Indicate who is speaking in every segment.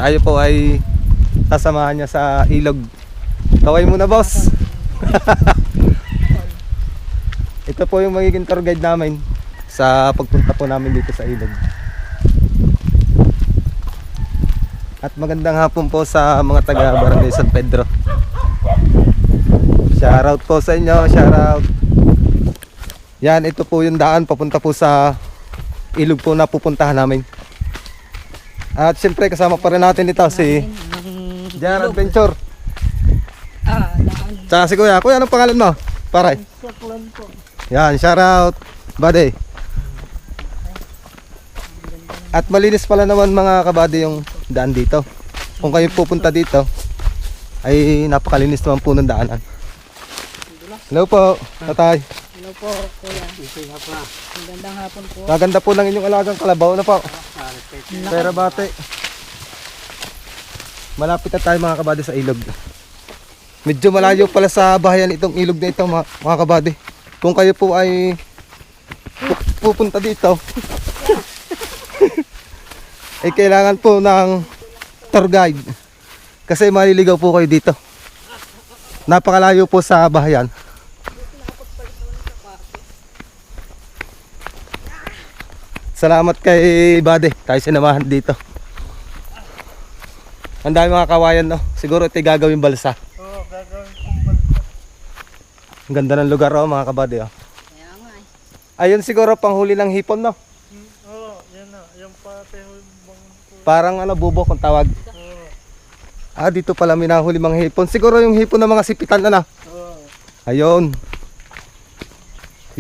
Speaker 1: tayo po ay sasamahan niya sa ilog. Kaway muna, boss. Ito po yung magiging tour guide namin sa pagpunta po namin dito sa ilog. At magandang hapon po sa mga taga Barangay San Pedro. Shoutout po sa inyo, shoutout. Yan, ito po yung daan papunta po sa ilog po na pupuntahan namin. At siyempre kasama pa rin natin ito si Jar Adventure.
Speaker 2: Daan.
Speaker 1: Tsaka si Kuya. Kuya, anong pangalan mo? Paray.
Speaker 2: Saklan po.
Speaker 1: Yan, shoutout buddy. At malinis pala naman mga kabady yung daan dito. Kung kayo pupunta dito ay napakalinis naman po ng daanan. Hello po, tatay.
Speaker 2: Hello po, kuya. Magandang hapon po.
Speaker 1: Maganda po ng inyong alagang kalabaw na po. Pero bate. Malapit na tayo mga kabady sa ilog. Medyo malayo pala sa bahayan itong ilog na ito mga kabady. Kung kayo po ay pupunta dito ay kailangan po ng tour guide. Kasi maliligaw po kayo dito. Napakalayo po sa bahayan. Salamat kay Bade, tayo sinamahan dito. Ang dami mga kawayan, no? Siguro ito gagawin balsa.
Speaker 2: Oo, gagawin kong balsa.
Speaker 1: Ang ganda ng lugar, oh, mga kabady, oh.
Speaker 2: Kaya nga eh.
Speaker 1: Ayun siguro panghuli ng hipon, no?
Speaker 2: Oo, yan na. Yung pati
Speaker 1: Parang ano, bubo kung tawag. Ah, dito pala minahuli mga hipon. Siguro yung hipon ng mga sipitan, ano?
Speaker 2: Oo.
Speaker 1: Ayun.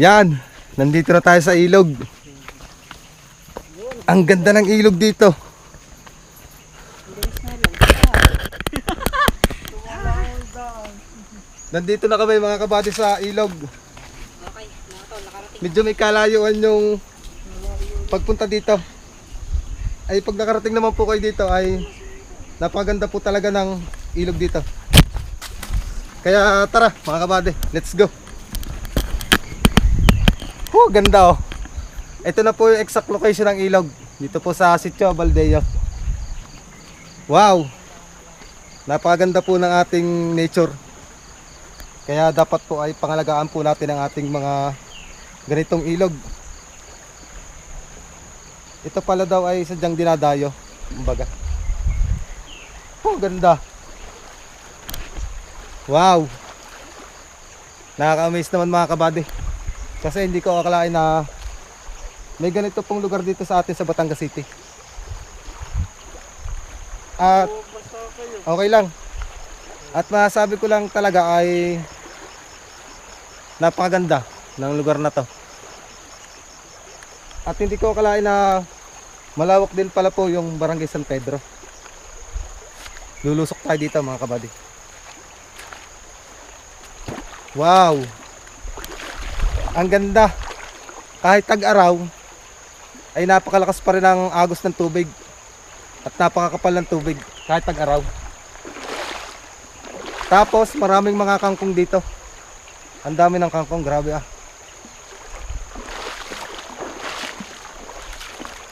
Speaker 1: Yan, nandito na tayo sa ilog. Ang ganda ng ilog dito. Nandito na kami mga kabady sa ilog.
Speaker 2: Okay, nakarating.
Speaker 1: Medyo may kalayuan yung pagpunta dito. Ay pag nakarating naman po kayo dito ay napaganda po talaga ng ilog dito. Kaya tara mga kabady, let's go. Ganda oh. Ito na po yung exact location ng ilog. Dito po sa Sitio Baldeo. Wow! Napakaganda po ng ating nature. Kaya dapat po ay pangalagaan po natin ang ating mga ganitong ilog. Ito pala daw ay sadyang dinadayo. Kumbaga. Ganda! Wow! Nakaka-amaze naman mga kabady. Kasi hindi ko akalain na may ganito pong lugar dito sa atin sa Batangas City. At okay lang. At masasabi ko lang talaga ay napakaganda ng lugar na to. At hindi ko akalain na malawak din pala po yung Barangay San Pedro. Lulusok tayo dito mga kabady. Wow! Ang ganda. Kahit tag-araw ay napakalakas pa rin ang agos ng tubig at napakakapal ng tubig kahit tag-araw. Tapos maraming mga kangkong dito. Ang dami ng kangkong, grabe ah.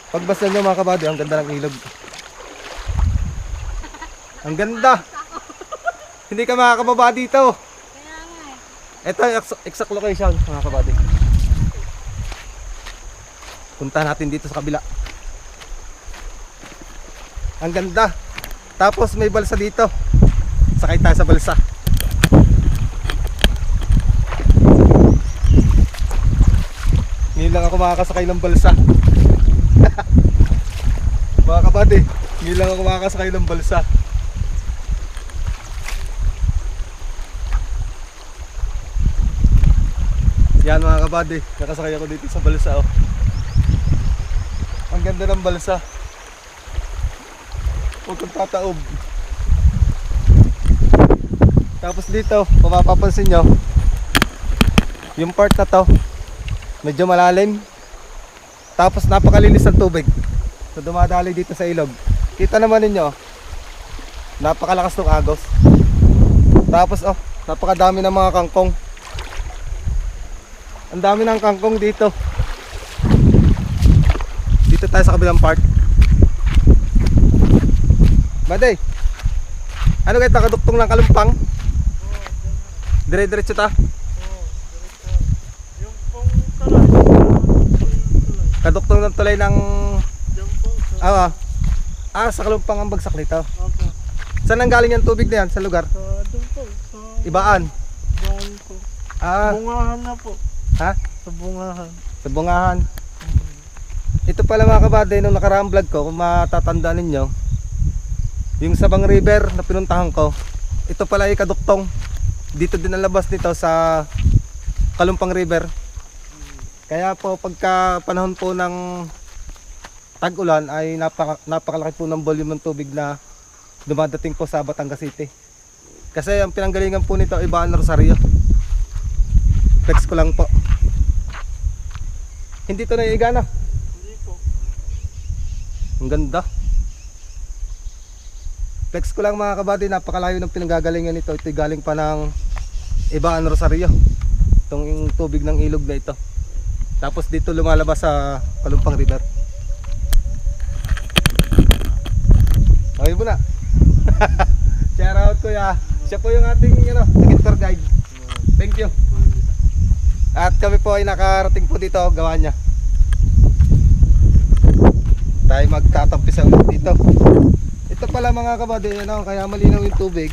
Speaker 1: Pagbasa nyo mga kabady, ang ganda ng ilog. Ang ganda. Hindi ka makakababa dito.
Speaker 2: Kaya nga eh.
Speaker 1: Ito yung exact location mga kabady. Punta natin dito sa kabila. Ang ganda. Tapos may balsa dito. Sakay tayo sa balsa. Ngayon lang ako makakasakay ng balsa. Mga kabady, ngayon lang ako makakasakay ng balsa. Yan mga kabady, nakasakay ako dito sa balsa, oh. Ang ganda ng balsa. Huwag kang tataob. Tapos dito, kung mapapansin nyo, yung part na to medyo malalim. Tapos napakalinis ng tubig na dumadali dito sa ilog. Kita naman ninyo, napakalakas ng agos. Tapos napakadami ng mga kangkong. Ang dami ng kangkong dito. Dito tayo sa kabilang part. Baday. Ano kayo kaduktong ng Kalumpang? Dire-diretso ta?
Speaker 3: Yung pong tulay.
Speaker 1: Kaduktong ng tulay ng...
Speaker 3: Diyan po.
Speaker 1: sa Kalumpang ang bagsak nito.
Speaker 3: Opo.
Speaker 1: Saan ang galing yung tubig na yan? Sa lugar?
Speaker 3: Doon po. Sa
Speaker 1: Ibaan?
Speaker 3: bahay po. Bungahan na po.
Speaker 1: Ha?
Speaker 3: Sa bungahan.
Speaker 1: Sa Bungahan. Ito pala mga kabady, nung nakaraang vlog ko, kung matatandaan ninyo, yung Sabang River na pinuntahan ko, ito pala ay kaduktong. Dito din ang labas nito sa Kalumpang River. Kaya po pagka panahon po ng tag-ulan ay napakalaki po ng volume ng tubig na dumadating po sa Batangas City. Kasi ang pinanggalingan po nito ay Ibaan Rosario. Flex ko lang po. Hindi to naiigana.
Speaker 3: Hindi po.
Speaker 1: Ang ganda. Flex ko lang mga kabady, napakalayo ng pinanggagalingan nito. Ito galing pa ng Ibaan Rosario. Itong tubig ng ilog na ito. Tapos dito lumalabas sa Kalumpang River. Okay po na. Shout out kuya. Siya po yung ating naging tour guide. Thank you. At kami po ay nakarating po dito, gawa niya. Tayo magtatampisa ulit dito. Ito pala mga kabady, kaya malinaw yung tubig.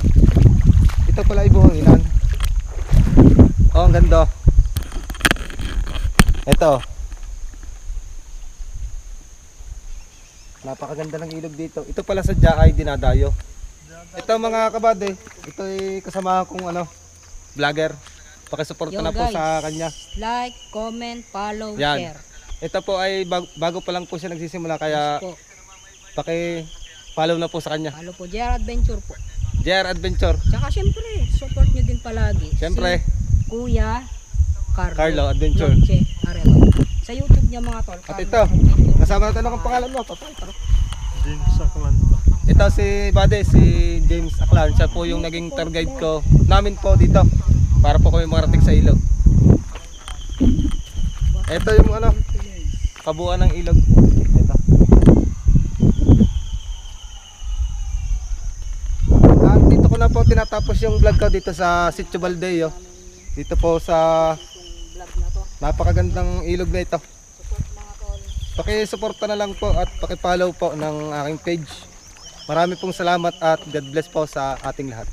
Speaker 1: Ito pala ay Buhanginan. Oh, ang ganda. Ito. Napakaganda ng ilog dito. Ito pala sadya ay dinadayo. Ito mga kabady, ito ay kasama kong vlogger. Pakisuporta
Speaker 2: Yo,
Speaker 1: na po
Speaker 2: guys.
Speaker 1: sa kanya.
Speaker 2: Like, comment, follow,
Speaker 1: Yan.
Speaker 2: share.
Speaker 1: Ito po ay bago pa lang po siya nagsisimula, kaya
Speaker 2: Po.
Speaker 1: paki-follow na po sa kanya.
Speaker 2: Follow po, JR Adventure po.
Speaker 1: JR Adventure.
Speaker 2: Tsaka syempre, support nyo din palagi.
Speaker 1: Siyempre,
Speaker 2: Si Kuya
Speaker 1: Carlo Adventure.
Speaker 2: Noche Arelo. Sa YouTube niya mga tol.
Speaker 1: At
Speaker 2: Carlo
Speaker 1: ito,
Speaker 2: Adventure.
Speaker 1: kasama natin ang pangalan mo.
Speaker 3: James Sakman po.
Speaker 1: Ito si Bade, si James Aklan. Siya po yung naging tour guide ko namin po dito para po kami makarating sa ilog. Ito yung kabuuan ng ilog. Ito. At dito ko na po tinatapos yung vlog ko dito sa Sitio Baldeo. Dito po sa
Speaker 2: Vlog na to.
Speaker 1: napakagandang ilog na ito.
Speaker 2: Support mga tol.
Speaker 1: Paki-suporta na lang po at paki-follow po ng aking page. Marami pong salamat at God bless po sa ating lahat.